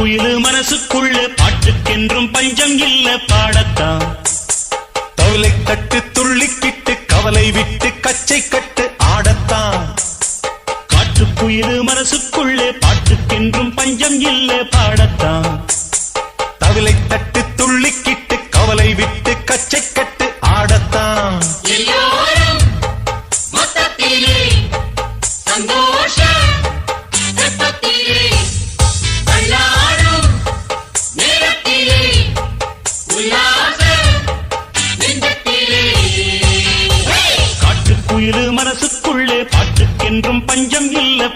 காட்டுக்குயிலு மனசுக்குள்ள பாட்டுக்கென்றும் பஞ்சம் இல்ல பாடத்தான். தவளை தட்டு துள்ளிக்கிட்டு கவலை விட்டு கச்சை கட்டு ஆடத்தான். காட்டுக்குயிலு மனசுக்குள்ள பாட்டுக்கென்றும் பஞ்சம் இல்ல பாடத்தான். தவளை தட்டு துள்ளிக்கிட்டு கவலை விட்டு கச்சை கட்டு ஆடத்தான். எல்லோரும் மொத்தத்திலே சந்தோஷ வெப்பத்திலே தள்ளாடும் நேரத்திலே உல்லாச நெஞ்சத்திலே. காட்டுக்குயிலு மனசுக்குள்ளே பாட்டுக்கென்றும் பஞ்சம் இல்ல